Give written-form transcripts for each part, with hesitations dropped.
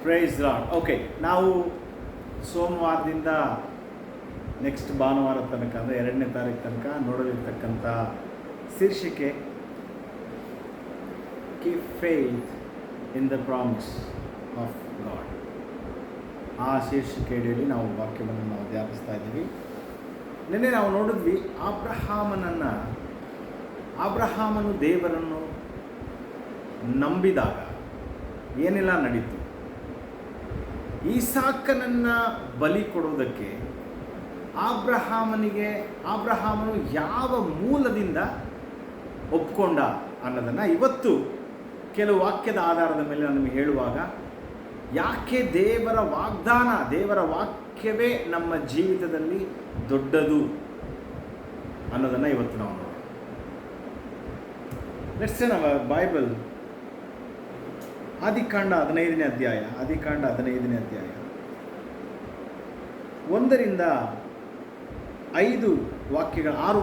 Price lord. Okay, ನಾವು ಸೋಮವಾರದಿಂದ next ಭಾನುವಾರ ತನಕ ಅಂದರೆ 2ನೇ ತಾರೀಕು ತನಕ ನೋಡಲಿರ್ತಕ್ಕಂಥ ಶೀರ್ಷಿಕೆ keep faith in the promise of god. ಆ ಶೀರ್ಷಿಕೆ ಅಡಿಯಲ್ಲಿ ನಾವು ವಾಕ್ಯವನ್ನು ನಾವು ಧ್ಯಾನಿಸ್ತಾ ಇದ್ದೀವಿ. ನಿನ್ನೆ ನಾವು ನೋಡಿದ್ವಿ ಅಬ್ರಹಾಮನು ದೇವರನ್ನು ನಂಬಿದಾಗ ಏನೆಲ್ಲ ನಡೀತು. ಈಸಾಕನನ್ನು ಬಲಿ ಕೊಡುವುದಕ್ಕೆ ಅಬ್ರಹಾಮನು ಯಾವ ಮೂಲದಿಂದ ಒಪ್ಕೊಂಡ ಅನ್ನೋದನ್ನು ಇವತ್ತು ಕೆಲವು ವಾಕ್ಯದ ಆಧಾರದ ಮೇಲೆ ನಮಗೆ ಹೇಳುವಾಗ, ಯಾಕೆ ದೇವರ ವಾಕ್ಯವೇ ನಮ್ಮ ಜೀವಿತದಲ್ಲಿ ದೊಡ್ಡದು ಅನ್ನೋದನ್ನು ಇವತ್ತು ನಾವು ನೋಡೋಣ. ಲೆಟ್ಸ್ ಸೇ ನಮ್ಮ ಬೈಬಲ್ ಆದಿಕಾಂಡ 15ನೇ ಅಧ್ಯಾಯ 1ರಿಂದ 6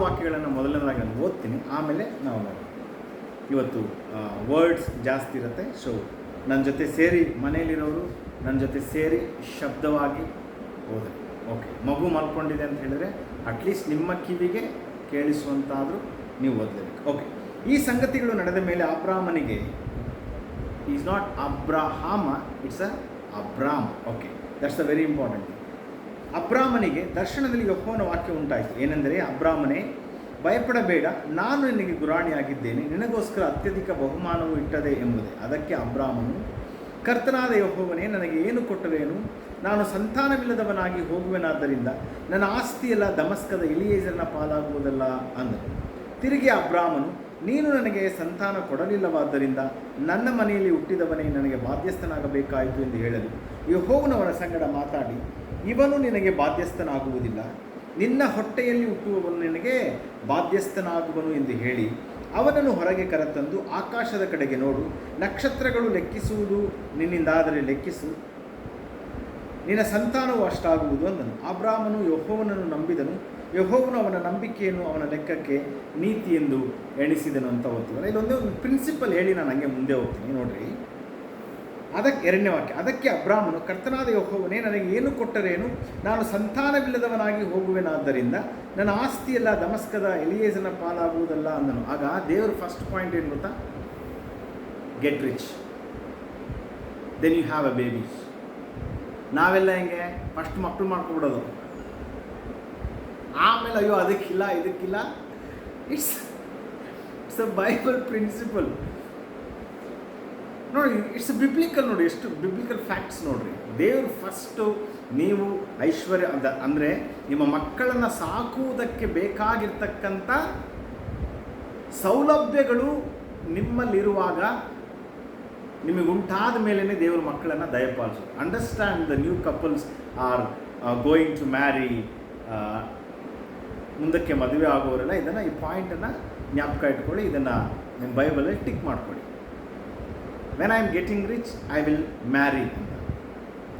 ವಾಕ್ಯಗಳನ್ನು ಮೊದಲನೇದಾಗಿ ನಾನು ಓದ್ತೀನಿ, ಆಮೇಲೆ ನಾವು ನೋಡೋಣ. ಇವತ್ತು ವರ್ಡ್ಸ್ ಜಾಸ್ತಿ ಇರುತ್ತೆ. ಸೊ ನನ್ನ ಜೊತೆ ಸೇರಿ, ಮನೆಯಲ್ಲಿರೋರು ನನ್ನ ಜೊತೆ ಸೇರಿ ಶಬ್ದವಾಗಿ ಓದಿ. ಓಕೆ, ಮಗು ಮಲ್ಕೊಂಡಿದೆ ಅಂತ ಹೇಳಿದರೆ ಅಟ್ಲೀಸ್ಟ್ ನಿಮ್ಮ ಕಿವಿಗೆ ಕೇಳಿಸುವಂತಾದರೂ ನೀವು ಓದಲೇಬೇಕು. ಓಕೆ, ಈ ಸಂಗತಿಗಳು ನಡೆದ ಮೇಲೆ ಅಬ್ರಾಮನಿಗೆ, is not Abraham, it's Abram. Okay, that's a very important. ಅಬ್ರಾಮನಿಗೆ ದರ್ಶನದಲ್ಲಿ ಯೆಹೋವನ ವಾಕ್ಯ ಉಂಟಾಯಿತು. ಏನೆಂದರೆ, ಅಬ್ರಾಮನೇ, ಭಯಪಡಬೇಡ, ನಾನು ನಿನಗೆ ಗುರಾಣಿಯಾಗಿದ್ದೇನೆ, ನಿನಗೋಸ್ಕರ ಅತ್ಯಧಿಕ ಬಹುಮಾನವು ಇಟ್ಟದೆ ಎಂಬುದೇ. ಅದಕ್ಕೆ ಅಬ್ರಾಮನು, ಕರ್ತನಾದ ಯೆಹೋವನೇ, ನನಗೆ ಏನು ಕೊಟ್ಟರೇನು? ನಾನು ಸಂತಾನವಿಲ್ಲದವನಾಗಿ ಹೋಗುವೆನಾದ್ದರಿಂದ ನನ್ನ ಆಸ್ತಿಯೆಲ್ಲ ದಮಸ್ಕದ ಎಲಿಯೇಜರನ ಪಾಲಾಗುವುದಲ್ಲ ಅಂದನು. ತಿರುಗಿ ಅಬ್ರಾಮನು, ನೀನು ನನಗೆ ಸಂತಾನ ಕೊಡಲಿಲ್ಲವಾದ್ದರಿಂದ ನನ್ನ ಮನೆಯಲ್ಲಿ ಹುಟ್ಟಿದವನೇ ನನಗೆ ಬಾಧ್ಯಸ್ಥನಾಗಬೇಕಾಯಿತು ಎಂದು ಹೇಳಲು ಯೆಹೋವನವರ ಸಂಗಡ ಮಾತಾಡಿ, ಇವನು ನಿನಗೆ ಬಾಧ್ಯಸ್ಥನಾಗುವುದಿಲ್ಲ, ನಿನ್ನ ಹೊಟ್ಟೆಯಲ್ಲಿ ಹುಟ್ಟುವವನು ನಿನಗೆ ಬಾಧ್ಯಸ್ಥನಾಗುವನು ಎಂದು ಹೇಳಿ ಅವನನ್ನು ಹೊರಗೆ ಕರೆತಂದು, ಆಕಾಶದ ಕಡೆಗೆ ನೋಡು, ನಕ್ಷತ್ರಗಳು ಲೆಕ್ಕಿಸುವುದು ನಿನ್ನಿಂದಾದರೆ ಲೆಕ್ಕಿಸು, ನಿನ್ನ ಸಂತಾನವು ಅಷ್ಟಾಗುವುದು ಅಂದನು. ಅಬ್ರಾಮನು ಯೆಹೋವನನ್ನು ನಂಬಿದನು, ಯೆಹೋವನು ಅವನ ನಂಬಿಕೆಯನ್ನು ಅವನ ಲೆಕ್ಕಕ್ಕೆ ನೀತಿ ಎಂದು ಎಣಿಸಿದನು ಅಂತ ಓದ್ತೀವಲ್ಲ. ಇಲ್ಲೊಂದೇ ಒಂದು ಪ್ರಿನ್ಸಿಪಲ್ ಹೇಳಿ ನಾನು ಹಂಗೆ ಮುಂದೆ ಹೋಗ್ತೀನಿ ನೋಡ್ರಿ. ಅದಕ್ಕೆ 2ನೇ ವಾಕ್ಯ, ಅದಕ್ಕೆ ಅಬ್ರಾಮನು, ಕರ್ತನಾದ ಯೆಹೋವನೇ, ನನಗೆ ಏನು ಕೊಟ್ಟರೇನು? ನಾನು ಸಂತಾನವಿಲ್ಲದವನಾಗಿ ಹೋಗುವೆನಾದ್ದರಿಂದ ನನ್ನ ಆಸ್ತಿಯೆಲ್ಲ ದಮಸ್ಕದ ಎಲಿಯೇಜರನ ಪಾಲಾಗುವುದಲ್ಲ ಅಂದನು. ಆಗ ದೇವರು ಫಸ್ಟ್ ಪಾಯಿಂಟ್ ಏನು ಗೊತ್ತಾ? Get rich, then you have a baby. ನಾವೆಲ್ಲ ಹೆಂಗೆ ಫಸ್ಟ್ ಮಕ್ಕಳು ಮಾಡ್ಕೊಬಿಡೋದು, ಆಮೇಲೆ ಅಯ್ಯೋ ಅದಕ್ಕಿಲ್ಲ ಇದಕ್ಕಿಲ್ಲ. ಇಟ್ಸ್ ಅ ಬೈಬಲ್ ಪ್ರಿನ್ಸಿಪಲ್ ನೋಡಿ. ಇಟ್ಸ್ ಬಿಬ್ಲಿಕಲ್ ನೋಡಿ, ಎಷ್ಟು ಬಿಬ್ಲಿಕಲ್ ಫ್ಯಾಕ್ಟ್ಸ್ ನೋಡ್ರಿ. ದೇವರು ಫಸ್ಟು ನೀವು ಐಶ್ವರ್ಯ ಅಂದರೆ ನಿಮ್ಮ ಮಕ್ಕಳನ್ನು ಸಾಕುವುದಕ್ಕೆ ಬೇಕಾಗಿರ್ತಕ್ಕಂಥ ಸೌಲಭ್ಯಗಳು ನಿಮ್ಮಲ್ಲಿರುವಾಗ ನಿಮಗುಂಟಾದ ಮೇಲೇ ದೇವರು ಮಕ್ಕಳನ್ನು ದಯಪಾಲಿಸೋದು. Understand, the new couples are going to marry, ಮುಂದಕ್ಕೆ ಮದುವೆ ಆಗೋರೆಲ್ಲ ಇದನ್ನು, ಈ ಪಾಯಿಂಟನ್ನು ಜ್ಞಾಪಕ ಇಟ್ಕೊಳ್ಳಿ, ಇದನ್ನು ನಿಮ್ಮ ಬೈಬಲಲ್ಲಿ ಟಿಕ್ ಮಾಡ್ಕೊಳ್ಳಿ. When I am getting rich I will marry ಅಂತ.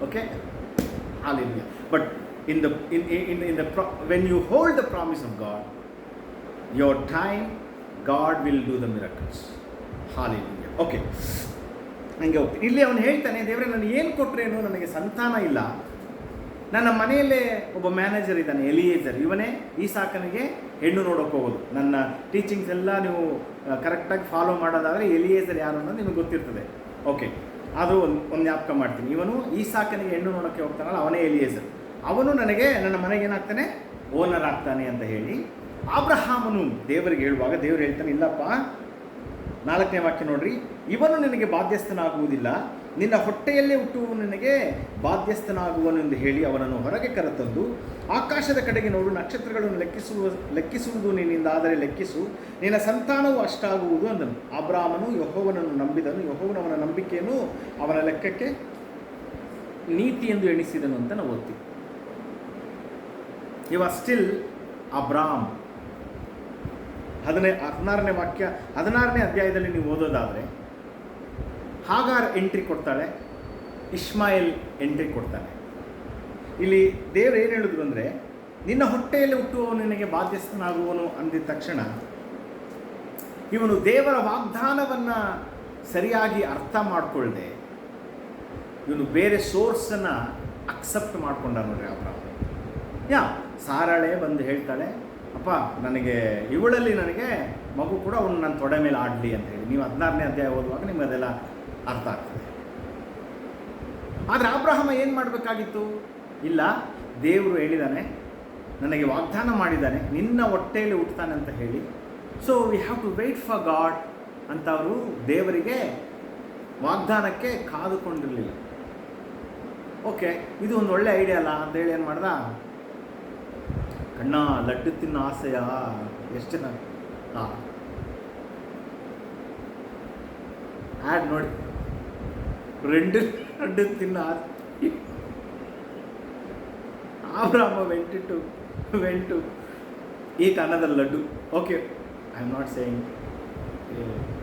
Okay, hallelujah. But when you hold the promise of God, your time God will do the miracles. Hallelujah. Okay, ಹಂಗೆ ಹೋಗ್ತೀನಿ. ಇಲ್ಲಿ ಅವನು ಹೇಳ್ತಾನೆ, ದೇವರೇ ನನಗೆ ಏನು ಕೊಟ್ಟರೇನು? ನನಗೆ ಸಂತಾನ ಇಲ್ಲ, ನನ್ನ ಮನೆಯಲ್ಲೇ ಒಬ್ಬ ಮ್ಯಾನೇಜರ್ ಇದ್ದಾನೆ ಎಲಿಯೇಜರ್, ಇವನೇ ಈಸಾಕನಿಗೆ ಹೆಣ್ಣು ನೋಡೋಕೆ ಹೋಗೋದು. ನನ್ನ ಟೀಚಿಂಗ್ಸ್ ಎಲ್ಲ ನೀವು ಕರೆಕ್ಟಾಗಿ ಫಾಲೋ ಮಾಡೋದಾದರೆ ಎಲಿಯೇಜರ್ ಯಾರು ಅನ್ನೋದು ನಿಮಗೆ ಗೊತ್ತಿರ್ತದೆ. ಓಕೆ, ಅದು ಒಂದು ಜ್ಞಾಪಕ ಮಾಡ್ತೀನಿ. ಇವನು ಈಸಾಕನಿಗೆ ಹೆಣ್ಣು ನೋಡೋಕ್ಕೆ ಹೋಗ್ತಾನಲ್ಲ, ಅವನೇ ಎಲಿಯೇಜರ್. ಅವನು ನನಗೆ ನನ್ನ ಮನೆಗೆ ಏನಾಗ್ತಾನೆ? ಓನರ್ ಆಗ್ತಾನೆ ಅಂತ ಹೇಳಿ ಅಬ್ರಹಾಮನು ದೇವರಿಗೆ ಹೇಳುವಾಗ ದೇವರು ಹೇಳ್ತಾನೆ, ಇಲ್ಲಪ್ಪ, 4ನೇ ವಾಕ್ಯ ನೋಡ್ರಿ, ಇವನು ನಿನಗೆ ಬಾಧ್ಯಸ್ಥನಾಗುವುದಿಲ್ಲ, ನಿನ್ನ ಹೊಟ್ಟೆಯಲ್ಲೇ ಹುಟ್ಟುವವನು ನಿನಗೆ ಬಾಧ್ಯಸ್ಥನಾಗುವನು ಎಂದು ಹೇಳಿ ಅವನನ್ನು ಹೊರಗೆ ಕರೆತಂದು, ಆಕಾಶದ ಕಡೆಗೆ ನೋಡು, ನಕ್ಷತ್ರಗಳನ್ನು ಲೆಕ್ಕಿಸುವುದು ನಿನ್ನಿಂದಾದರೆ ಲೆಕ್ಕಿಸು, ನಿನ್ನ ಸಂತಾನವು ಅಷ್ಟಾಗುವುದು ಅಂದನು. ಅಬ್ರಾಮನು ಯೆಹೋವನನ್ನು ನಂಬಿದನು, ಯೆಹೋವನವನ ನಂಬಿಕೆಯನ್ನು ಅವನ ಲೆಕ್ಕಕ್ಕೆ ನೀತಿ ಎಂದು ಎಣಿಸಿದನು ಅಂತ ನಾವು ಓದ್ತೀವಿ. ಇವ ಸ್ಟಿಲ್ ಅಬ್ರಾಮ್. 16ನೇ ವಾಕ್ಯ 16ನೇ ಅಧ್ಯಾಯದಲ್ಲಿ ನೀವು ಓದೋದಾದರೆ ಹಾಗಾರ್ ಎಂಟ್ರಿ ಕೊಡ್ತಾಳೆ, ಇಷ್ಮಾಯೇಲ್ ಎಂಟ್ರಿ ಕೊಡ್ತಾನೆ. ಇಲ್ಲಿ ದೇವರು ಏನು ಹೇಳಿದ್ರು ಅಂದರೆ, ನಿನ್ನ ಹೊಟ್ಟೆಯಲ್ಲಿ ಹುಟ್ಟುವವನು ನಿನಗೆ ಬಾಧ್ಯಸ್ಥನಾಗುವನು ಅಂದಿದ ತಕ್ಷಣ ಇವನು ದೇವರ ವಾಗ್ದಾನವನ್ನು ಸರಿಯಾಗಿ ಅರ್ಥ ಮಾಡಿಕೊಳ್ಳದೆ ಇವನು ಬೇರೆ ಸೋರ್ಸನ್ನು ಅಕ್ಸೆಪ್ಟ್ ಮಾಡ್ಕೊಂಡ ನೋಡ್ರಿ ಅಬ್ರಾಮ್. ಸಾರಾಳೆ ಬಂದು ಹೇಳ್ತಾಳೆ, ಅಪ್ಪ ನನಗೆ ಇವಳಲ್ಲಿ ನನಗೆ ಮಗು ಕೂಡ ಅವನು ನನ್ನ ತೊಡೆ ಮೇಲೆ ಆಡಲಿ ಅಂತ ಹೇಳಿ. ನೀವು 16ನೇ ಅಧ್ಯಾಯ ಓದುವಾಗ ನಿಮ್ಗೆ ಅದೆಲ್ಲ ಅರ್ಥ ಆಗ್ತದೆ. ಆದರೆ ಅಬ್ರಹಾಮ ಏನು ಮಾಡಬೇಕಾಗಿತ್ತು? ಇಲ್ಲ, ದೇವರು ಹೇಳಿದ್ದಾನೆ, ನನಗೆ ವಾಗ್ದಾನ ಮಾಡಿದ್ದಾನೆ, ನಿನ್ನ ಹೊಟ್ಟೆಯಲ್ಲಿ ಹುಟ್ಟುತ್ತಾನೆ ಅಂತ ಹೇಳಿ. So we have to wait for God ಅಂತ ಅವರು ದೇವರಿಗೆ ವಾಗ್ದಾನಕ್ಕೆ ಕಾದುಕೊಂಡಿರಲಿಲ್ಲ. ಓಕೆ, ಇದು ಒಂದು ಒಳ್ಳೆ ಐಡಿಯಾ ಅಲ್ಲ ಅಂತೇಳಿ ಏನು ಮಾಡ್ದ, ಕಣ್ಣ ಲಡ್ಡು ತಿನ್ನೋ ಆಸೆಯ ಎಷ್ಟು ಜನ ಆ್ಯಡ್ ನೋಡಿ, ಲಡ್ಡು ತಿನ್ನೋ ಆಸೆ. Abram went to eat another laddu. Okay, I am not saying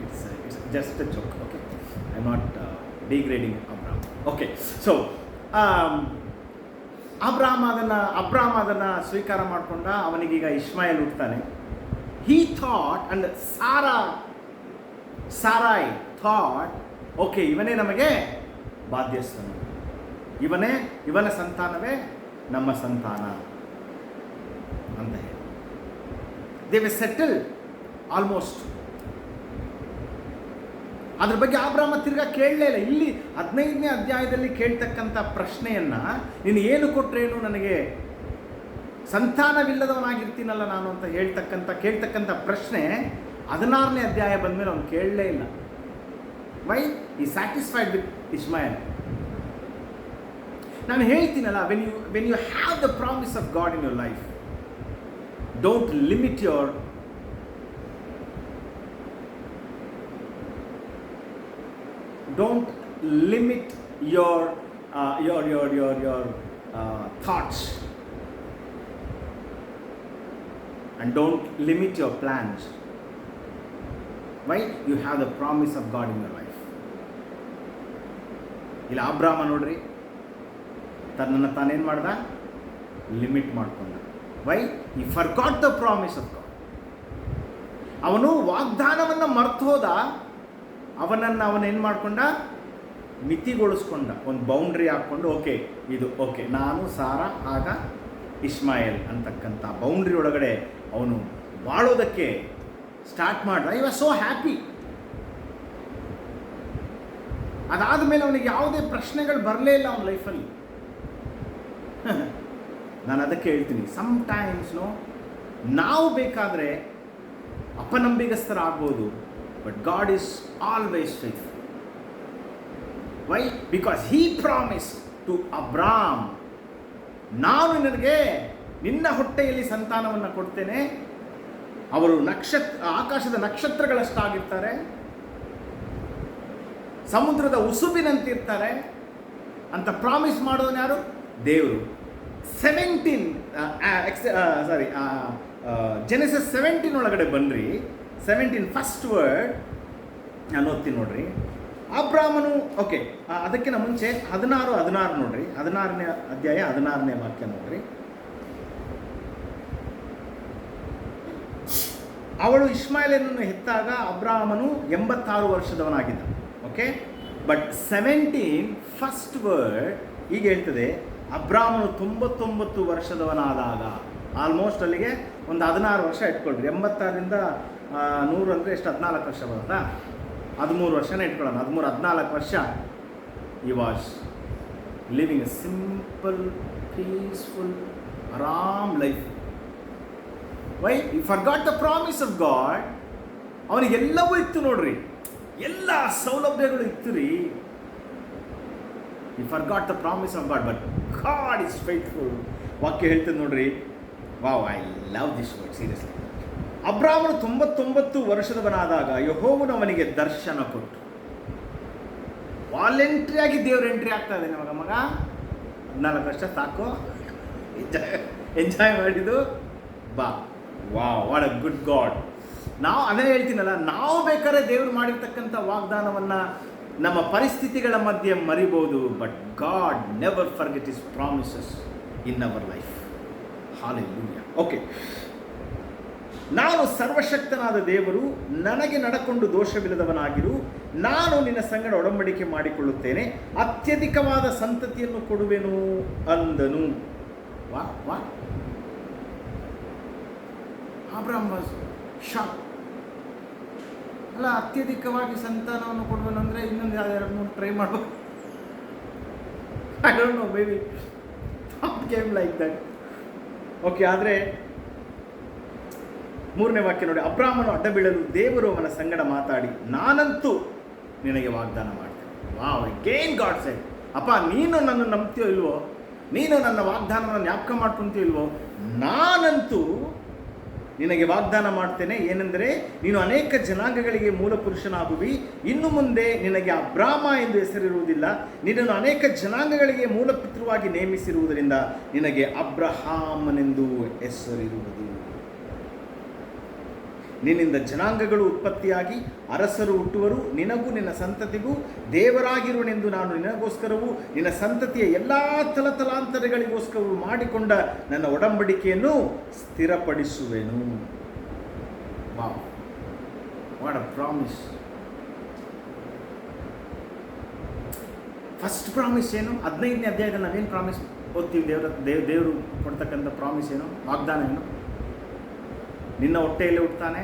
it's just a joke. Okay, I am not degrading Abraham. Okay, so ಅಬ್ರಾಮ್ ಅದನ್ನು ಸ್ವೀಕಾರ ಮಾಡಿಕೊಂಡ. ಅವನಿಗೀಗ ಇಷ್ಮಾಯೇಲ್ ಹುಟ್ಟುತ್ತಾನೆ. ಹೀ ಥಾಟ್ ಅಂಡ್ ಸಾರಾಯ್ ಥಾಟ್, ಓಕೆ, ಇವನೇ ನಮಗೆ ಬಾಧ್ಯಸ್ಥನು, ಇವನ ಸಂತಾನವೇ ನಮ್ಮ ಸಂತಾನ ಅಂತ ಹೇಳಿ ದೇ ವೆ ಸೆಟಲ್ ಆಲ್ಮೋಸ್ಟ್. ಅದ್ರ ಬಗ್ಗೆ ಅಬ್ರಾಮ ತಿರ್ಗಾ ಕೇಳಲೇ ಇಲ್ಲ. ಇಲ್ಲಿ 15ನೇ ಅಧ್ಯಾಯದಲ್ಲಿ ಕೇಳ್ತಕ್ಕಂಥ ಪ್ರಶ್ನೆಯನ್ನು, ನೀನು ಏನು ಕೊಟ್ರೇನು ನನಗೆ ಸಂತಾನವಿಲ್ಲದವನಾಗಿರ್ತೀನಲ್ಲ ನಾನು ಅಂತ ಕೇಳ್ತಕ್ಕಂಥ ಪ್ರಶ್ನೆ 16ನೇ ಅಧ್ಯಾಯ ಬಂದಮೇಲೆ ಅವನು ಕೇಳಲೇ ಇಲ್ಲ. ವೈ? ಈ ಸ್ಯಾಟಿಸ್ಫೈಡ್ ವಿತ್ ಇಷ್ಮಾಯೇಲ್. ನಾನು ಹೇಳ್ತೀನಲ್ಲ, when you have the promise of God in your life, don't limit your thoughts and don't limit your plans. Why? You have the promise of God in your life. ಇಲ್ಲ ಅಬ್ರಾಮ ನೋಡ್ರಿ, ತನ್ನನ್ನು ತಾನೇನು ಮಾಡ್ದ? Limit ಮಾಡ್ಕೊಂಡ. Y? ಈ forgot the promise of god. ಅವನು ವಾಗ್ದಾನವನ್ನು ಮರ್ತು ಹೋದ. ಅವನೇನು ಮಾಡ್ಕೊಂಡ? ಮಿತಿಗೊಳಿಸ್ಕೊಂಡ. ಒಂದು ಬೌಂಡ್ರಿ ಹಾಕ್ಕೊಂಡು, ಓಕೆ ನಾನು ಸಾರಾ ಆಗ ಇಷ್ಮಾಯೇಲ್ ಅಂತಕ್ಕಂಥ ಬೌಂಡ್ರಿ ಒಳಗಡೆ ಅವನು ಬಾಳೋದಕ್ಕೆ ಸ್ಟಾರ್ಟ್ ಮಾಡ್ದ. I was so happy. ಅದಾದ ಮೇಲೆ ಅವನಿಗೆ ಯಾವುದೇ ಪ್ರಶ್ನೆಗಳು ಬರಲೇ ಇಲ್ಲ ಅವನ ಲೈಫಲ್ಲಿ. ನಾನು ಅದಕ್ಕೆ ಹೇಳ್ತೀನಿ, ಸಮ್ಟೈಮ್ಸ್ ನಾವು ಬೇಕಾದರೆ ಅಪನಂಬಿಗಸ್ಥರಾಗ್ಬೋದು, but God is always faithful. Why? Because he promise to Abram, ನಾನು ನಿನಗೆ ನಿನ್ನ ಹೊಟ್ಟೆಯಲ್ಲಿ ಸಂತಾನವನ್ನು ಕೊಡ್ತೇನೆ, ಅವರು ಆಕಾಶದ ನಕ್ಷತ್ರಗಳಷ್ಟಾಗಿರ್ತಾರೆ, ಸಮುದ್ರದ ಉಸುಬಿನಂತಿರ್ತಾರೆ ಅಂತ ಪ್ರಾಮಿಸ್ ಮಾಡೋನು ಯಾರು? ದೇವರು. ಜೆನೆಸಿಸ್ 17 ಒಳಗಡೆ ಬನ್ನಿರಿ. 17 ಫಸ್ಟ್ ವರ್ಡ್ ನಾನು ಓದ್ತೀನಿ ನೋಡ್ರಿ. ಅಬ್ರಾಮನು, ಓಕೆ, ಅದಕ್ಕಿಂತ ಮುಂಚೆ 16 ನೋಡ್ರಿ. 16ನೇ ಅಧ್ಯಾಯ 16ನೇ ವಾಕ್ಯ ನೋಡ್ರಿ. ಅವಳು ಇಷ್ಮಾಯೇಲನನ್ನು ಹೆತ್ತಾಗ ಅಬ್ರಾಮನು 86 ವರ್ಷದವನಾಗಿದ್ದ. ಓಕೆ, ಬಟ್ 17 ಫಸ್ಟ್ ವರ್ಡ್ ಈಗ ಹೇಳ್ತದೆ, ಅಬ್ರಾಮನು 99 ವರ್ಷದವನಾದಾಗ. ಆಲ್ಮೋಸ್ಟ್ ಅಲ್ಲಿಗೆ ಒಂದು 16 ವರ್ಷ ಇಟ್ಕೊಳ್ರಿ. 86ರಿಂದ 100 ಅಂದರೆ ಎಷ್ಟು? 14 ವರ್ಷ ಬರುತ್ತಾ? 13 ವರ್ಷನೇ ಇಟ್ಕೊಳ್ಳೋಣ. 14 ವರ್ಷ ಈ was living a simple, peaceful, ಆರಾಮ್ life. Why? You forgot the promise of God. ಅವನಿಗೆಲ್ಲವೂ ಇತ್ತು ನೋಡ್ರಿ, ಎಲ್ಲ ಸೌಲಭ್ಯಗಳು ಇತ್ತು ರೀ. You forgot the promise of God, but God is faithful. ವಾಕ್ಯ ಹೇಳ್ತದೆ ನೋಡ್ರಿ. Wow, I love this word seriously. ಅಬ್ರಾಮನು 99 ವರ್ಷದವನಾದಾಗ ಯೆಹೋವನು ಅವನಿಗೆ ದರ್ಶನ ಕೊಟ್ಟು. ವಾಲಂಟ್ರಿಯಾಗಿ ದೇವ್ರ ಎಂಟ್ರಿ ಆಗ್ತಾ ಇದೆ. ಮಗ 14 ವರ್ಷ ಸಾಕು, ಎಂಜಾಯ್ ಮಾಡಿದ್ದು ಬಾ. What a good god. ನಾವು ಅದೇ ಹೇಳ್ತೀನಲ್ಲ, ನಾವು ಬೇಕಾದ್ರೆ ದೇವರು ಮಾಡಿರ್ತಕ್ಕಂಥ ವಾಗ್ದಾನವನ್ನು ನಮ್ಮ ಪರಿಸ್ಥಿತಿಗಳ ಮಧ್ಯೆ ಮರಿಬೋದು, but God never forget his promises in our life. Hallelujah. Okay, ನಾನು ಸರ್ವಶಕ್ತನಾದ ದೇವರು, ನನಗೆ ನಡಕೊಂಡು ದೋಷವಿಲ್ಲದವನಾಗಿರು. ನಾನು ನಿನ್ನ ಸಂಗಡ ಒಡಂಬಡಿಕೆ ಮಾಡಿಕೊಳ್ಳುತ್ತೇನೆ, ಅತ್ಯಧಿಕವಾದ ಸಂತತಿಯನ್ನು ಕೊಡುವೆನು ಅಂದನು. ವಾ ವಾ ಅಬ್ರಹಾಮ್ ವಾಸ್ ಶಾಕ್. ಅಲ್ಲ, ಅತ್ಯಧಿಕವಾಗಿ ಸಂತಾನವನ್ನು ಕೊಡುವನು ಅಂದರೆ ಇನ್ನೊಂದು ಎರಡು ಮೂರು ಟ್ರೈ ಮಾಡಬೇಕು. I don't know, maybe game like that. Okay, ಆದರೆ 3ನೇ ವಾಕ್ಯ ನೋಡಿ. ಅಬ್ರಾಮನು ಅಡ್ಡ ಬೀಳಲು ದೇವರು ಅವನ ಸಂಗಡ ಮಾತಾಡಿ, ನಾನಂತೂ ನಿನಗೆ ವಾಗ್ದಾನ ಮಾಡ್ತೇನೆ. ವಾವ್, ಅಗೇನ್ ಗಾಡ್ ಸೆಡ್, ಅಪ್ಪ ನೀನು ನನ್ನ ನಂಬ್ತೀಯೋ ಇಲ್ವೋ, ನೀನು ನನ್ನ ವಾಗ್ದಾನವನ್ನು ಜ್ಞಾಪಕ ಮಾಡ್ಕೊಂತೀಯೋ ಇಲ್ವೋ, ನಾನಂತೂ ನಿನಗೆ ವಾಗ್ದಾನ ಮಾಡ್ತೇನೆ. ಏನೆಂದರೆ, ನೀನು ಅನೇಕ ಜನಾಂಗಗಳಿಗೆ ಮೂಲ ಪುರುಷನಾಗುವಿ. ಇನ್ನು ಮುಂದೆ ನಿನಗೆ ಅಬ್ರಾಮ ಎಂದು ಹೆಸರಿರುವುದಿಲ್ಲ, ನಿನ್ನನ್ನು ಅನೇಕ ಜನಾಂಗಗಳಿಗೆ ಮೂಲ ಪಿತೃವಾಗಿ ನೇಮಿಸಿರುವುದರಿಂದ ನಿನಗೆ ಅಬ್ರಹಾಮನೆಂದು ಹೆಸರಿರುವುದು. ನಿನ್ನಿಂದ ಜನಾಂಗಗಳು ಉತ್ಪತ್ತಿಯಾಗಿ ಅರಸರು ಹುಟ್ಟುವರು, ನಿನಗೂ ನಿನ್ನ ಸಂತತಿಗೂ ದೇವರಾಗಿರುವನೆಂದು ನಾನು ನಿನಗೋಸ್ಕರವೂ ನಿನ್ನ ಸಂತತಿಯ ಎಲ್ಲ ತಲತಲಾಂತರಗಳಿಗೋಸ್ಕರವೂ ಮಾಡಿಕೊಂಡ ನನ್ನ ಒಡಂಬಡಿಕೆಯನ್ನು ಸ್ಥಿರಪಡಿಸುವೆನು. Wow, what a promise. First promise ಏನು? 15ನೇ ಅಧ್ಯಾಯದಲ್ಲಿ ನಾವೇನು ಪ್ರಾಮಿಸ್ ಓದ್ತೀವಿ? ದೇವರು ಕೊಡ್ತಕ್ಕಂಥ ಪ್ರಾಮಿಸ್ ಏನು, ವಾಗ್ದಾನ ಏನು? ನಿನ್ನ ಹೊಟ್ಟೆಯಲ್ಲಿ ಹುಟ್ಟುತ್ತಾನೆ,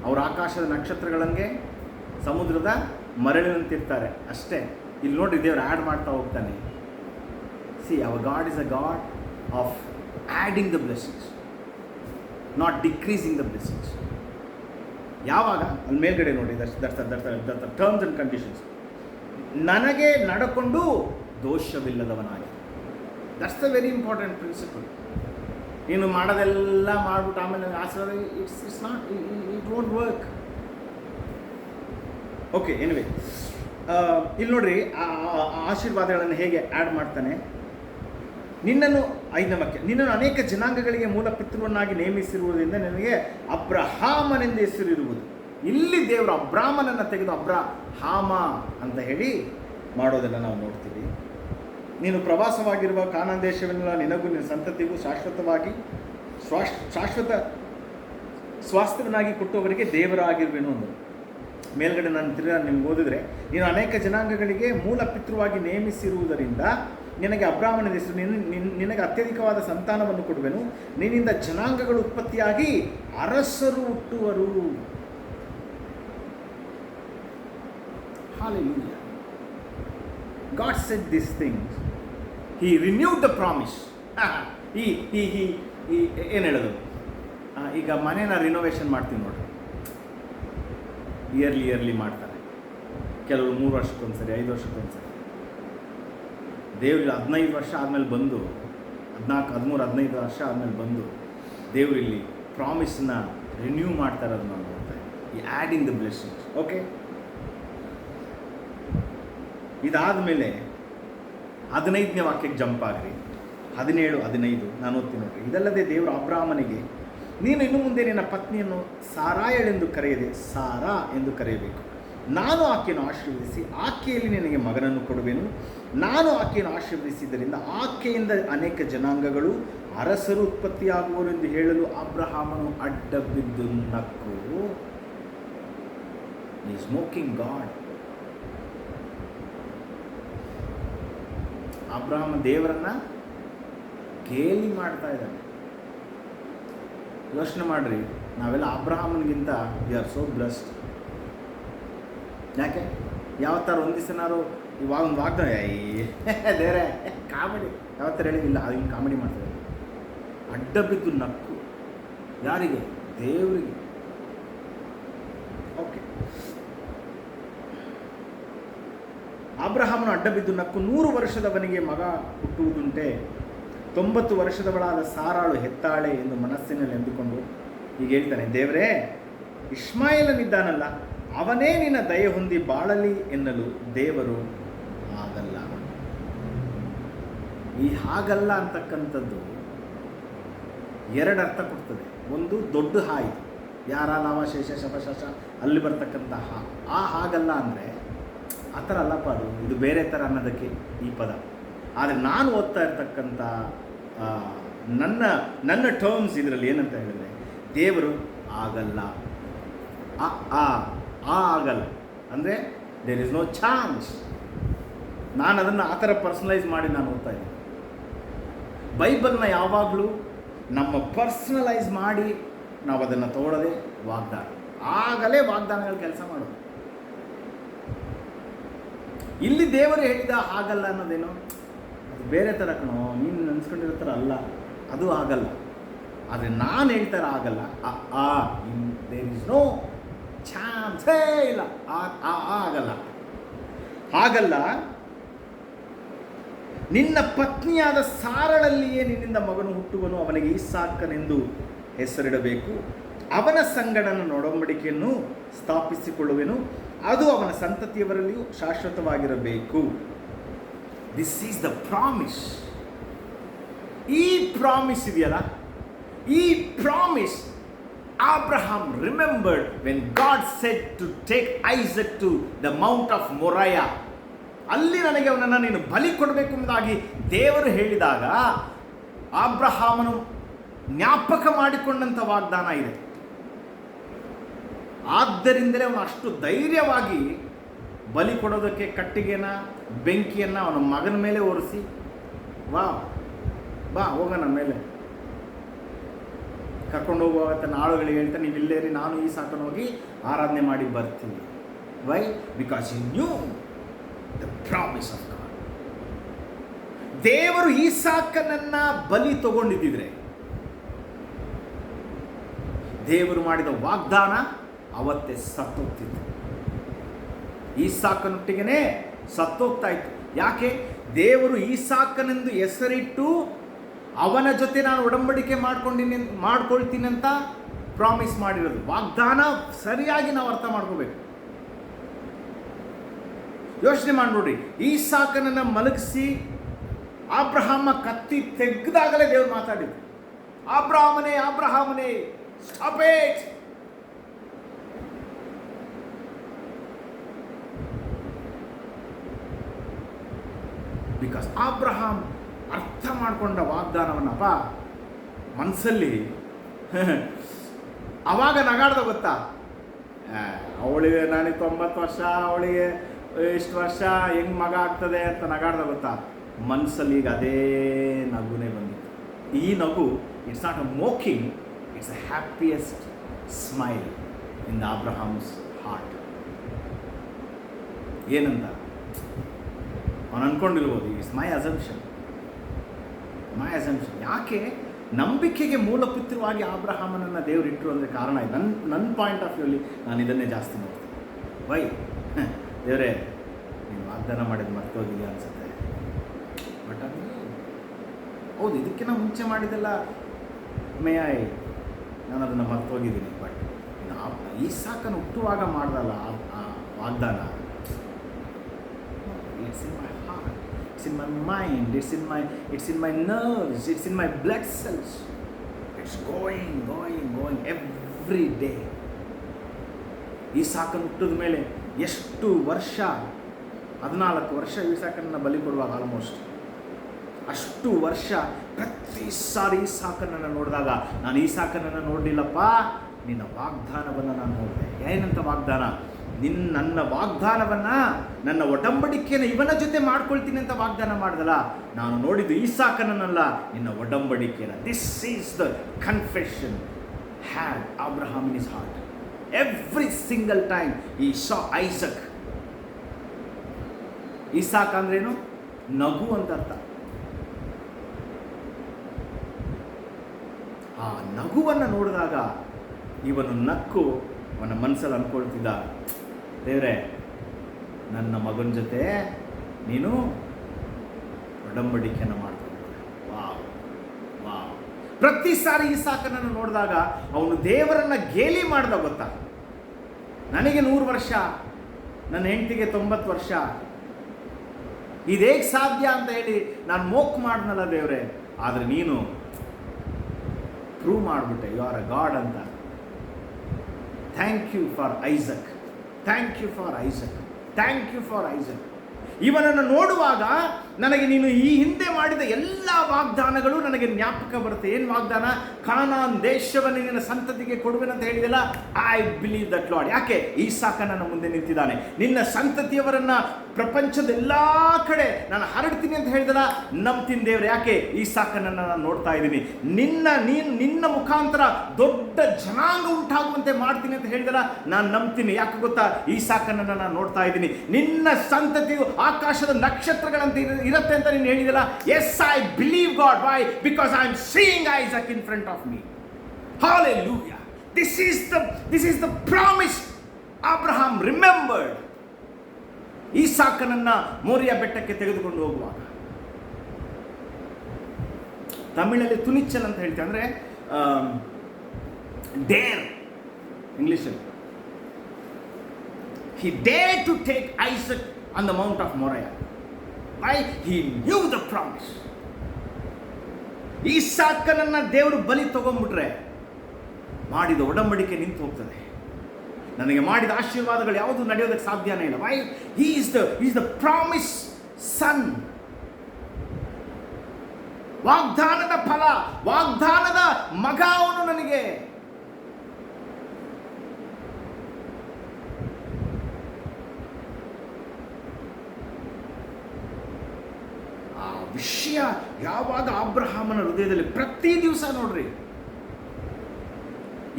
ಅವ್ರ ಆಕಾಶದ ನಕ್ಷತ್ರಗಳಂಗೆ ಸಮುದ್ರದ ಮರಳಿನಂತಿರ್ತಾರೆ, ಅಷ್ಟೇ. ಇಲ್ಲಿ ನೋಡಿ, ದೇವರು ಆ್ಯಡ್ ಮಾಡ್ತಾ ಹೋಗ್ತಾನೆ. See, our God is a God of adding the blessings, not decreasing the blessings. ಯಾವಾಗ ಅಲ್ಲಿ ಮೇಲ್ಗಡೆ ನೋಡಿ, ದಟ್ಸ್ ಟರ್ಮ್ಸ್ ಆ್ಯಂಡ್ ಕಂಡೀಷನ್ಸ್. ನನಗೆ ನಡಕೊಂಡು ದೋಷವಿಲ್ಲದವನಾಗಿ. That's the very important principle. ನೀನು ಮಾಡೋದೆಲ್ಲ ಮಾಡಿಬಿಟ್ಟು ಆಮೇಲೆ ಆಸರೆ, it's not, it won't work. Okay, anyway, ಇಲ್ಲಿ ನೋಡ್ರಿ ಆಶೀರ್ವಾದಗಳನ್ನು ಹೇಗೆ ಆ್ಯಡ್ ಮಾಡ್ತಾನೆ. ನಿನ್ನನ್ನು 5ನೇ ವಾಕ್ಯ, ನಿನ್ನನ್ನು ಅನೇಕ ಜನಾಂಗಗಳಿಗೆ ಮೂಲ ಪಿತೃವನ್ನಾಗಿ ನೇಮಿಸಿರುವುದರಿಂದ ನಿನಗೆ ಅಬ್ರಹಾಮನೆಂದು ಹೆಸರಿರುವುದು. ಇಲ್ಲಿ ದೇವರು ಅಬ್ರಾಮನನ್ನು ತೆಗೆದು ಅಬ್ರಹಾಮ ಅಂತ ಹೇಳಿ ಮಾಡೋದನ್ನು ನಾವು ನೋಡ್ತೀವಿ. ನೀನು ಪ್ರವಾಸವಾಗಿರುವ ಕಾನಾನ್ ದೇಶವೆಲ್ಲ ನಿನಗೂ ನಿನ್ನ ಸಂತತಿಗೂ ಶಾಶ್ವತ ಸ್ವಾಸ್ಥ್ಯವನ್ನಾಗಿ ಕೊಟ್ಟವರಿಗೆ ದೇವರಾಗಿರುವೆನು ಅಂದರು. ಮೇಲ್ಗಡೆ ನಾನು ತಿರುಗಿ ನಿಮ್ಗೆ ಓದಿದ್ರೆ, ನೀನು ಅನೇಕ ಜನಾಂಗಗಳಿಗೆ ಮೂಲ ಪಿತೃವಾಗಿ ನೇಮಿಸಿರುವುದರಿಂದ ನಿನಗೆ ಅಬ್ರಾಹ್ಮಣನ ಹೆಸರು, ನಿನಗೆ ಅತ್ಯಧಿಕವಾದ ಸಂತಾನವನ್ನು ಕೊಡುವೆನು, ನಿನ್ನಿಂದ ಜನಾಂಗಗಳು ಉತ್ಪತ್ತಿಯಾಗಿ ಅರಸರು ಹುಟ್ಟುವರು. Hallelujah. God said these things. He renewed the promise. ಏನು ಹೇಳೋದು, ಈಗ ಮನೇನ ರಿನೋವೇಷನ್ ಮಾಡ್ತೀವಿ ನೋಡ್ರಿ, ಇಯರ್ಲಿ ಮಾಡ್ತಾರೆ. ಕೆಲವರು 3 ವರ್ಷಕ್ಕೊಂದ್ಸರಿ, 5 ವರ್ಷಕ್ಕೊಂದ್ಸರಿ. ದೇವ್ರಿಗೆ 15 ವರ್ಷ ಆದಮೇಲೆ ಬಂದು, 14, 13, 15 ವರ್ಷ ಆದಮೇಲೆ ಬಂದು ದೇವ್ರು ಇಲ್ಲಿ ಪ್ರಾಮಿಸನ್ನ ರಿನ್ಯೂ ಮಾಡ್ತಾ ಇರೋದು ನಾವು ನೋಡ್ತಾ ಇದ್ದೀವಿ. ಈ ಆ್ಯಡಿಂಗ್ ದ ಬ್ಲೆಸ್ಸಿಂಗ್ಸ್. ಓಕೆ, ಇದಾದಮೇಲೆ 15ನೇ ವಾಕ್ಯಕ್ಕೆ ಜಂಪ್ ಆಗ್ರಿ. 17, 15 ನಾನು ಓದ್ತೀನಿ ನೋಡ್ರಿ. ಇದಲ್ಲದೆ ದೇವರು ಅಬ್ರಾಮನಿಗೆ, ನೀನು ಇನ್ನು ಮುಂದೆ ನಿನ್ನ ಪತ್ನಿಯನ್ನು ಸಾರಾಯಳೆಂದು ಕರೆಯದೆ ಸಾರಾ ಎಂದು ಕರೆಯಬೇಕು. ನಾನು ಆಕೆಯನ್ನು ಆಶೀರ್ವದಿಸಿ ಆಕೆಯಲ್ಲಿ ನಿನಗೆ ಮಗನನ್ನು ಕೊಡುವೆನು. ನಾನು ಆಕೆಯನ್ನು ಆಶೀರ್ವದಿಸಿದ್ದರಿಂದ ಆಕೆಯಿಂದ ಅನೇಕ ಜನಾಂಗಗಳು ಅರಸರು ಉತ್ಪತ್ತಿಯಾಗುವರು ಎಂದು ಹೇಳಲು ಅಬ್ರಹಾಮನು ಅಡ್ಡ ಬಿದ್ದು ನಕ್ಕು. Is ಮೋಕಿಂಗ್ god. ಅಬ್ರಹಾಮ ದೇವರನ್ನ ಗೇಲಿ ಮಾಡ್ತಾ ಇದ್ದಾನೆ. ಯೋಚನೆ ಮಾಡ್ರಿ, ನಾವೆಲ್ಲ ಅಬ್ರಹಾಮನಿಗಿಂತ ವಿ ಆರ್ ಸೋ ಬ್ಲೆಸ್ಡ್. ಯಾಕೆ? ಯಾವತ್ತಾರು ಒಂದು ದಿವಸನಾರು ಇವಾಗ ಒಂದು ವಾಗ್ದಾನ ಬೇರೆ ಕಾಮಿಡಿ ಯಾವತ್ತರ ಹೇಳಿಲ್ಲ, ಅದನ್ನು ಕಾಮಿಡಿ ಮಾಡ್ತಾರೆ. ಅಡ್ಡ ಬಿದ್ದು ನಕ್ಕು. ಯಾರಿಗೆ? ದೇವರಿಗೆ. ಓಕೆ, ಅಬ್ರಹಾಮನು ಅಡ್ಡ ಬಿದ್ದು ನಕ್ಕು. 100 ವರ್ಷದವನಿಗೆ ಮಗ ಹುಟ್ಟುವುದುಂಟೆ, 90 ವರ್ಷದವಳಾದ ಸಾರಾಳು ಹೆತ್ತಾಳೆ ಎಂದು ಮನಸ್ಸಿನಲ್ಲಿ ಎಂದುಕೊಂಡು ಈಗ ಹೇಳ್ತಾನೆ, ದೇವರೇ, ಇಷ್ಮಾಯೇಲನಿದ್ದಾನಲ್ಲ, ಅವನೇ ನಿನ್ನ ದಯೆ ಹೊಂದಿ ಬಾಳಲಿ ಎನ್ನಲು ದೇವರು ಹಾಗಲ್ಲ. ಈ ಹಾಗಲ್ಲ ಅಂತಕ್ಕಂಥದ್ದು 2 ಅರ್ಥ ಕೊಡ್ತದೆ. ಒಂದು ದೊಡ್ಡ ಹಾಯಿ, ಯಾರ ಲಾವ ಶೇಷ ಶಪಶಾಶ ಅಲ್ಲಿ ಬರ್ತಕ್ಕಂಥ ಹಾಗಲ್ಲ ಅಂದರೆ ಆ ಥರ ಅಲ್ಲಪ್ಪ, ಅದು ಇದು ಬೇರೆ ಥರ ಅನ್ನೋದಕ್ಕೆ ಈ ಪದ. ಆದರೆ ನಾನು ಓದ್ತಾ ಇರ್ತಕ್ಕಂಥ ನನ್ನ ಟರ್ಮ್ಸ್ ಇದರಲ್ಲಿ ಏನಂತ ಹೇಳಿದ್ರೆ, ದೇವರು ಆಗಲ್ಲ, ಆ ಆಗಲ್ಲ ಅಂದರೆ ದೇರ್ ಇಸ್ ನೋ ಚಾನ್ಸ್. ನಾನು ಅದನ್ನು ಆ ಥರ ಪರ್ಸನಲೈಸ್ ಮಾಡಿ ನಾನು ಓದ್ತಾ ಇದ್ದೀನಿ. ಬೈಬಲ್ನ ಯಾವಾಗಲೂ ನಮ್ಮ ಪರ್ಸನಲೈಸ್ ಮಾಡಿ ನಾವು ಅದನ್ನು ತಗೊಳ್ಳೋದೇ ವಾಗ್ದಾನ, ಆಗಲೇ ವಾಗ್ದಾನಗಳು ಕೆಲಸ ಮಾಡೋದು. ಇಲ್ಲಿ ದೇವರು ಹೇಳಿದ ಆಗಲ್ಲ ಅನ್ನೋದೇನು, ಅದು ಬೇರೆ ಥರ ಕಣೋ, ನೀನು ನೆನೆಸ್ಕೊಂಡಿರೋ ಥರ ಅಲ್ಲ, ಅದು ಆಗಲ್ಲ. ಆದರೆ ನಾನು ಹೇಳ್ತಾರ ಆಗಲ್ಲ, ದೇರ್ ಇಸ್ ನೋ ಚಾನ್ಸೇ ಇಲ್ಲ, ಆಗಲ್ಲ. ಹಾಗಲ್ಲ, ನಿನ್ನ ಪತ್ನಿಯಾದ ಸಾರಳಲ್ಲಿಯೇ ನಿನ್ನಿಂದ ಮಗನು ಹುಟ್ಟುವನು, ಅವನಿಗೆ ಇಸಾಕನೆಂದು ಹೆಸರಿಡಬೇಕು. ಅವನ ಸಂಗಡನ ಒಡಂಬಡಿಕೆಯನ್ನು ಸ್ಥಾಪಿಸಿಕೊಳ್ಳುವೆನು, ಅದು ಅವನ ಸಂತತಿಯವರಲ್ಲಿಯೂ ಶಾಶ್ವತವಾಗಿರಬೇಕು. This is the promise. ಈ ಪ್ರಾಮಿಸ್ ಇದೆಯಲ್ಲ, ಈ promise Abraham remembered when God said to take Isaac to the Mount of Moriah. ಅಲ್ಲಿ ನನಗೆ ಅವನನ್ನು ನೀನು ಬಲಿ ಕೊಡಬೇಕು ಎಂಬುದಾಗಿ ದೇವರು ಹೇಳಿದಾಗ ಅಬ್ರಹಾಮನು ಜ್ಞಾಪಕ ಮಾಡಿಕೊಂಡಂಥ ವಾಗ್ದಾನ ಇದೆ. ಆದ್ದರಿಂದಲೇ ಅವನು ಅಷ್ಟು ಧೈರ್ಯವಾಗಿ ಬಲಿ ಕೊಡೋದಕ್ಕೆ ಕಟ್ಟಿಗೆನ ಬೆಂಕಿಯನ್ನು ಅವನ ಮಗನ ಮೇಲೆ ಒರೆಸಿ, ಬಾ ಹೋಗೋಣ ಮೇಲೆ ಕರ್ಕೊಂಡು ಹೋಗುವಾಗ ತನ್ನ ಆಳುಗಳಿಗೆ ಹೇಳ್ತಾನೆ, ನೀವು ಇಲ್ಲೇರಿ, ನಾನು ಈ ಸಾಕನ್ನು ಹೋಗಿ ಆರಾಧನೆ ಮಾಡಿ ಬರ್ತೀನಿ. Why? Because you knew the promise of God. ದೇವರು ಈ ಸಾಕನನ್ನ ಬಲಿ ತಗೊಂಡಿದ್ದಿದ್ರೆ ದೇವರು ಮಾಡಿದ ವಾಗ್ದಾನ ಅವತ್ತೇ ಸತ್ತೋಗ್ತಿತ್ತು. ಈ ಸಾಕನೊಟ್ಟಿಗೆ ಸತ್ತೋಗ್ತಾ ಇತ್ತು. ಯಾಕೆ? ದೇವರು ಈ ಸಾಕನೆಂದು ಹೆಸರಿಟ್ಟು ಅವನ ಜೊತೆ ನಾನು ಒಡಂಬಡಿಕೆ ಮಾಡ್ಕೊಳ್ತೀನಿ ಅಂತ ಪ್ರಾಮಿಸ್ ಮಾಡಿರೋದು. ವಾಗ್ದಾನ ಸರಿಯಾಗಿ ನಾವು ಅರ್ಥ ಮಾಡ್ಕೋಬೇಕು. ಯೋಚನೆ ಮಾಡಿ ನೋಡ್ರಿ, ಈ ಸಾಕನನ್ನು ಮಲಗಿಸಿ ಅಬ್ರಹಾಮ ಕತ್ತಿ ತೆಗೆದಾಗಲೇ ದೇವರು ಮಾತಾಡಿದ್ರು, ಅಬ್ರಹಾಮನೇ ಸ್ಟಾಪ್ ಇಟ್. ಬಿಕಾಸ್ ಅಬ್ರಹಾಂ ಅರ್ಥ ಮಾಡಿಕೊಂಡ ವಾಗ್ದಾನವನ್ನಪ್ಪ ಮನಸ್ಸಲ್ಲಿ ಅವಾಗ ನಗಾಡ್ದ ಗೊತ್ತಾ, ಅವಳಿಗೆ ನನಗೆ 90 ವರ್ಷ, ಅವಳಿಗೆ ಇಷ್ಟು ವರ್ಷ ಹೆಂಗೆ ಮಗ ಆಗ್ತದೆ ಅಂತ ನಗಾಡ್ದ ಗೊತ್ತಾ. ಮನಸ್ಸಲ್ಲಿ ಈಗ ಅದೇ ನಗುನೇ ಬಂದಿತ್ತು. ಈ ನಗು it's not a mocking, it's a happiest smile in the Abraham's heart. ಏನಂತ ಅವನು ಅಂದ್ಕೊಂಡಿರ್ಬೋದು, ಇಟ್ಸ್ ಮೈ ಅಸಂಪ್ಷನ್. ಯಾಕೆ? ನಂಬಿಕೆಗೆ ಮೂಲಪಿತೃವಾಗಿ ಅಬ್ರಹಾಮನನ್ನು ದೇವರು ಇಟ್ಟರು ಅಂದರೆ ಕಾರಣ ಇದೆ. ನನ್ನ ಪಾಯಿಂಟ್ ಆಫ್ ವ್ಯೂಲಿ ನಾನು ಇದನ್ನೇ ಜಾಸ್ತಿ ನೋಡ್ತೀನಿ. ವೈ? ದೇವರೇ, ನೀನು ವಾಗ್ದಾನ ಮಾಡಿದ್ದು ಮರ್ತೋಗಿದೆಯಾ ಅನಿಸುತ್ತೆ. ಬಟ್ ಅದು ಹೌದು, ಇದಕ್ಕಿಂತ ಮುಂಚೆ ಮಾಡಿದೆಲ್ಲ ನಾನು ಅದನ್ನು ಮರ್ತೋಗಿದ್ದೀನಿ. ಬಟ್ ಈ ಸಾಕನ್ನು ಹುಟ್ಟುವಾಗ ಮಾಡ್ದಲ್ಲ ಆ ವಾಗ್ದಾನ, it's in my heart, it's in my mind, it's in my nerves, it's in my blood cells. It's going every day. ಈ ಸಾಕನ್ನು ಹುಟ್ಟಿದ ಮೇಲೆ ಎಷ್ಟು ವರ್ಷ, 14 ವರ್ಷ ಈ ಸಾಕನ್ನು ಬಲಿ ಕೊಡುವಾಗ ಆಲ್ಮೋಸ್ಟ್ ಅಷ್ಟು ವರ್ಷ ಪ್ರತಿ ಸಾರಿ ಈ ಸಾಕನ್ನು ನೋಡಿದಾಗ, ನಾನು ಈ ಸಾಕನ್ನು ನೋಡಲಿಲ್ಲಪ್ಪ, ನಿನ್ನ ವಾಗ್ದಾನವನ್ನು ನಾನು ನೋಡಿದೆ. ಏನಂತ ವಾಗ್ದಾನ? ನನ್ನ ವಾಗ್ದಾನವನ್ನು, ನನ್ನ ಒಡಂಬಡಿಕೆಯನ್ನು ಇವನ ಜೊತೆ ಮಾಡ್ಕೊಳ್ತೀನಿ ಅಂತ ವಾಗ್ದಾನ ಮಾಡ್ದಲ್ಲ, ನಾನು ನೋಡಿದ್ದು ಈ ಸಾಕನನ್ನಲ್ಲ, ನಿನ್ನ ಒಡಂಬಡಿಕೆಯನ್ನು. This is the confession had Abraham in his heart every single time ಈ ಸಾ ಐಸಕ್. ಇಸಾಕ್ ಅಂದ್ರೇನು? ನಗು ಅಂತ ಅರ್ಥ. ಆ ನಗುವನ್ನು ನೋಡಿದಾಗ ಇವನು ನಕ್ಕು ಅವನ ಮನಸ್ಸಲ್ಲಿ ಅಂದ್ಕೊಳ್ತಿದ್ದ, ದೇವರೇ, ನನ್ನ ಮಗನ ಜೊತೆ ನೀನು ಒಡಂಬಡಿಕೆಯನ್ನು ಮಾಡ್ಕೊಂಡು. ವಾವ್. ಪ್ರತಿ ಸಾರಿ ಈ ಸಾಕನನ್ನು ನೋಡಿದಾಗ ಅವನು ದೇವರನ್ನು ಗೇಲಿ ಮಾಡ್ದ ಗೊತ್ತಾ. ನನಗೆ 100 ವರ್ಷ, ನನ್ನ ಹೆಂಡತಿಗೆ 90 ವರ್ಷ, ಇದೇಗೆ ಸಾಧ್ಯ ಅಂತ ಹೇಳಿ ನಾನು ಮೋಕ್ ಮಾಡ್ನಲ್ಲ ದೇವರೇ. ಆದರೆ ನೀನು ಪ್ರೂವ್ ಮಾಡಿಬಿಟ್ಟೆ, ಯು ಆರ್ ಅ ಗಾಡ್ ಅಂತ. Thank you for Isaac. ಇವನನ್ನು ನೋಡುವಾಗ ನನಗೆ ನೀನು ಈ ಹಿಂದೆ ಮಾಡಿದ ಎಲ್ಲ ವಾಗ್ದಾನಗಳು ನನಗೆ ಜ್ಞಾಪಕ ಬರುತ್ತೆ. ಏನು ವಾಗ್ದಾನ? ಕಾನಾನ್ ದೇಶವನ್ನು ನಿನ್ನ ಸಂತತಿಗೆ ಕೊಡುವೆನಂತ ಹೇಳಿದೆಲ್ಲ. I believe that Lord. ಯಾಕೆ? ಈಸಾಕ ನನ್ನ ಮುಂದೆ ನಿಂತಿದ್ದಾನೆ. ನಿನ್ನ ಸಂತತಿಯವರನ್ನು ಪ್ರಪಂಚದ ಎಲ್ಲ ಕಡೆ ನಾನು ಹರಡ್ತೀನಿ ಅಂತ ಹೇಳಿದಲ್ಲ, ನಂಬ್ತೀನಿ ದೇವ್ರೆ. ಯಾಕೆ? ಈಸಾಕನನ್ನು ನಾನು ನೋಡ್ತಾ ಇದ್ದೀನಿ. ನಿನ್ನ ಮುಖಾಂತರ ದೊಡ್ಡ ಜನಾಂಗ ಉಂಟಾಗುವಂತೆ ಮಾಡ್ತೀನಿ ಅಂತ ಹೇಳಿದಲ್ಲ, ನಾನು ನಂಬ್ತೀನಿ. ಯಾಕೆ ಗೊತ್ತಾ? ಈಸಾಕನನ್ನು ನಾನು ನೋಡ್ತಾ ಇದ್ದೀನಿ. ನಿನ್ನ ಸಂತತಿಯು ಆಕಾಶದ ನಕ್ಷತ್ರಗಳಂತೆ ಇರುತ್ತೆ ಅಂತ ನೀನು ಹೇಳಿದಲ್ಲ. Yes, I believe God. Why? Because I am seeing Isaac in front of me. Hallelujah. This is the promise Abraham remembered. ಈಸಾಕನನ್ನ ಮೋರಿಯಾ ಬೆಟ್ಟಕ್ಕೆ ತೆಗೆದುಕೊಂಡು ಹೋಗುವಾಗ, ತಮಿಳಲ್ಲಿ ತುನಿಚ್ಚಲ್ ಅಂತ ಹೇಳ್ತೀವಿ, ಅಂದರೆ ಡೇರ್ ಇಂಗ್ಲಿಷಲ್ಲಿ. He dared to take Isaac on the Mount of Moriah. Why? He knew the promise. ಈಸಾಕನನ್ನ ದೇವರು ಬಲಿ ತಗೊಂಡ್ಬಿಟ್ರೆ ಮಾಡಿದ ಒಡಂಬಡಿಕೆ ನಿಂತು ಹೋಗ್ತದೆ. ನನಗೆ ಮಾಡಿದ ಆಶೀರ್ವಾದಗಳು ಯಾವುದು ನಡೆಯೋದಕ್ಕೆ ಸಾಧ್ಯನೇ ಇಲ್ಲ. Why? He is the promise son. ವಾಗ್ದಾನದ ಫಲ, ವಾಗ್ದಾನದ ಮಗ ಅವನು ನನಗೆ. ಆ ವಿಷಯ ಯಾವಾಗ ಅಬ್ರಹಾಮನ ಹೃದಯದಲ್ಲಿ ಪ್ರತಿ ದಿವಸ ನೋಡ್ರಿ.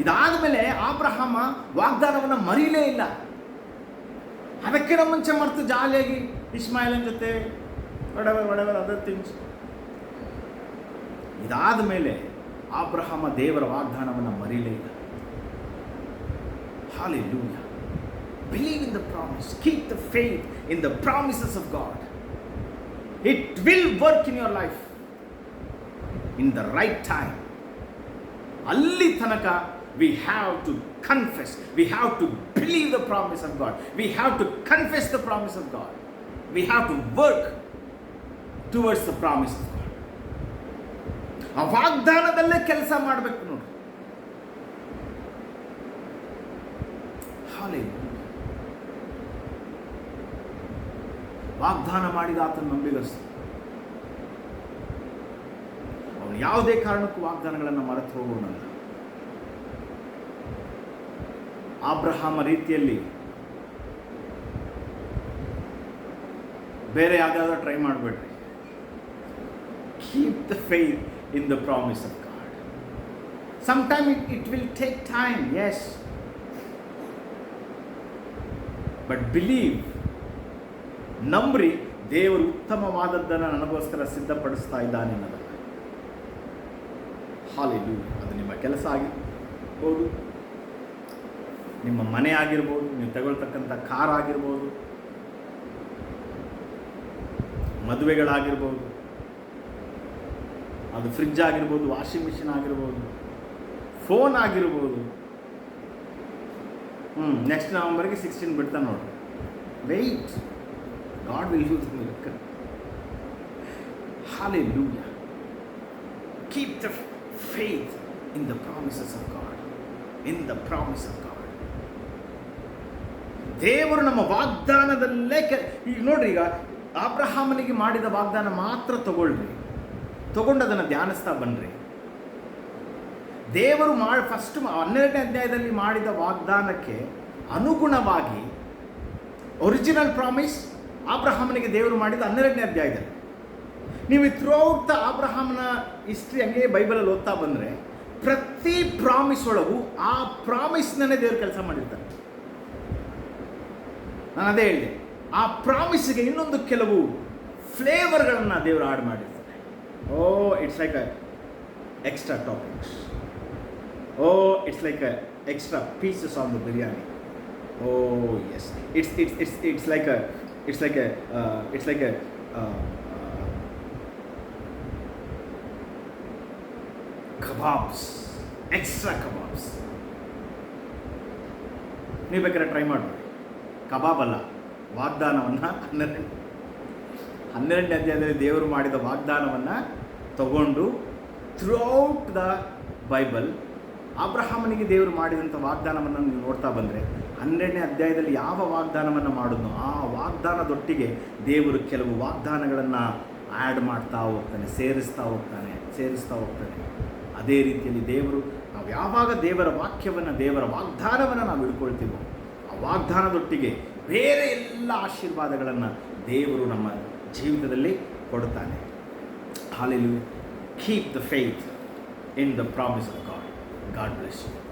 ಇದಾದ ಮೇಲೆ ಅಬ್ರಹಾಮ ವಾಗ್ದಾನವನ್ನು ಮರೀಲೇ ಇಲ್ಲ. ಅದಕ್ಕಿಂತ ಮುಂಚೆ ಮರೆತು ಜಾಲಿಯಾಗಿ ಇಸ್ಮಾಯಿಲನ ಜೊತೆ whatever other things. ಇದಾದ ಮೇಲೆ ಅಬ್ರಹಾಮ ದೇವರ ವಾಗ್ದಾನವನ್ನು ಮರೀಲೇ ಇಲ್ಲ. Hallelujah. Believe in the promise. Keep the faith in the promises of God. It will work in your life in the right time. ಅಲ್ಲಿ ತನಕ we have to confess. We have to believe the promise of God. We have to confess the promise of God. We have to work towards the promise of God. ಆ ವಾಗ್ದಾನದಲ್ಲೇ ಕೆಲಸ ಮಾಡಬೇಕು ನೋಡಿ. ವಾಗ್ದಾನ ಮಾಡಿದ ಆತನ ನಂಬಿಗಸ್ತು. ಅವನು ಯಾವುದೇ ಕಾರಣಕ್ಕೂ ವಾಗ್ದಾನಗಳನ್ನು ಮರೆತು ಹೋಗೋಣಲ್ಲ. ಅಬ್ರಹಾಮ ರೀತಿಯಲ್ಲಿ ಬೇರೆ ಯಾವುದಾದ್ರೂ ಟ್ರೈ ಮಾಡಬೇಡ್ರಿ. Keep the faith in the promise of God. Sometimes it will take time, yes, but believe. ನಂಬ್ರಿ, ದೇವರು ಉತ್ತಮವಾದದ್ದನ್ನು ನನಗೋಸ್ಕರ ಸಿದ್ಧಪಡಿಸ್ತಾ ಇದ್ದಾನೆ ಅನ್ನೋದನ್ನು. ಹಾಲೆಲೂಯಾ. ಅದು ನಿಮ್ಮ ಕೆಲಸ ಆಗಿರ್ಬೋದು, ನಿಮ್ಮ ಮನೆ ಆಗಿರ್ಬೋದು, ನೀವು ತಗೊಳ್ತಕ್ಕಂಥ ಕಾರ್ ಆಗಿರ್ಬೋದು, ಮದುವೆಗಳಾಗಿರ್ಬೋದು, ಅದು ಫ್ರಿಡ್ಜ್ ಆಗಿರ್ಬೋದು, ವಾಷಿಂಗ್ ಮಿಷಿನ್ ಆಗಿರ್ಬೋದು, ಫೋನ್ ಆಗಿರ್ಬೋದು. ನೆಕ್ಸ್ಟ್ ನವಂಬರ್ಗೆ 16 ಬಿಡ್ತಾನೆ ನೋಡಿ. Wait, God will use miracle. Hallelujah. Keep the faith in the promises of God. In the promise of God. ದೇವರು ನಮ್ಮ ವಾಗ್ದಾನದಲ್ಲೇ ಈಗ ನೋಡ್ರಿ, ಈಗ ಅಬ್ರಹಾಮನಿಗೆ ಮಾಡಿದ ವಾಗ್ದಾನ ಮಾತ್ರ ತಗೊಳ್ರಿ, ತಗೊಂಡು ಅದನ್ನು ಧ್ಯಾನಿಸ್ತಾ ಬನ್ನಿರಿ. ದೇವರು ಫಸ್ಟ್ 12ನೇ ಅಧ್ಯಾಯದಲ್ಲಿ ಮಾಡಿದ ವಾಗ್ದಾನಕ್ಕೆ ಅನುಗುಣವಾಗಿ ಒರಿಜಿನಲ್ ಪ್ರಾಮಿಸ್ ಅಬ್ರಹಾಮನಿಗೆ ದೇವರು ಮಾಡಿದ 12ನೇ ಅಧ್ಯಾಯದಲ್ಲಿ. ನೀವು ಥ್ರೂಔಟ್ ದ ಅಬ್ರಹಾಮನ ಹಿಸ್ಟ್ರಿ ಹಂಗೆ ಬೈಬಲಲ್ಲಿ ಓದ್ತಾ ಬಂದರೆ ಪ್ರತಿ ಪ್ರಾಮಿಸ್ ಒಳಗೂ ಆ ಪ್ರಾಮಿಸ್ನೇ ದೇವರು ಕೆಲಸ ಮಾಡಿರ್ತಾರೆ. ನಾನು ಅದೇ ಹೇಳಿದೆ, ಆ ಪ್ರಾಮಿಸ್ಗೆ ಇನ್ನೊಂದು ಕೆಲವು ಫ್ಲೇವರ್ಗಳನ್ನು ದೇವರು ಆಡ್ ಮಾಡಿರ್ತಾರೆ. Oh, it's like a extra toppings. Oh, it's like a extra pieces on the biryani. Oh yes, it's like a kebabs, extra kebabs. ನೀವು ಬೇಕಾದ್ರೆ ಟ್ರೈ ಮಾಡಿ. ಕಬಾಬ್ ಅಲ್ಲ, ವಾಗ್ದಾನವನ್ನು 12ನೇ ಅಧ್ಯಾಯದಲ್ಲಿ ದೇವರು ಮಾಡಿದ ವಾಗ್ದಾನವನ್ನು ತಗೊಂಡು ಥ್ರೂಔಟ್ ದ ಬೈಬಲ್ ಅಬ್ರಹಾಮನಿಗೆ ದೇವರು ಮಾಡಿದಂಥ ವಾಗ್ದಾನವನ್ನು ನೀವು ನೋಡ್ತಾ ಬಂದರೆ 12ನೇ ಅಧ್ಯಾಯದಲ್ಲಿ ಯಾವ ವಾಗ್ದಾನವನ್ನು ಮಾಡಿದ್ನೋ ಆ ವಾಗ್ದಾನದೊಟ್ಟಿಗೆ ದೇವರು ಕೆಲವು ವಾಗ್ದಾನಗಳನ್ನು ಆ್ಯಡ್ ಮಾಡ್ತಾ ಹೋಗ್ತಾನೆ, ಸೇರಿಸ್ತಾ ಹೋಗ್ತಾನೆ. ಅದೇ ರೀತಿಯಲ್ಲಿ ದೇವರು, ನಾವು ಯಾವಾಗ ದೇವರ ವಾಕ್ಯವನ್ನು, ದೇವರ ವಾಗ್ದಾನವನ್ನು ನಾವು ಹಿಡ್ಕೊಳ್ತೀವೋ, ಆ ವಾಗ್ದಾನದೊಟ್ಟಿಗೆ ಬೇರೆ ಎಲ್ಲ ಆಶೀರ್ವಾದಗಳನ್ನು ದೇವರು ನಮ್ಮ ಜೀವಿತದಲ್ಲಿ ಕೊಡುತ್ತಾನೆ. Hallelujah. Keep the faith in the promise of God. God bless you.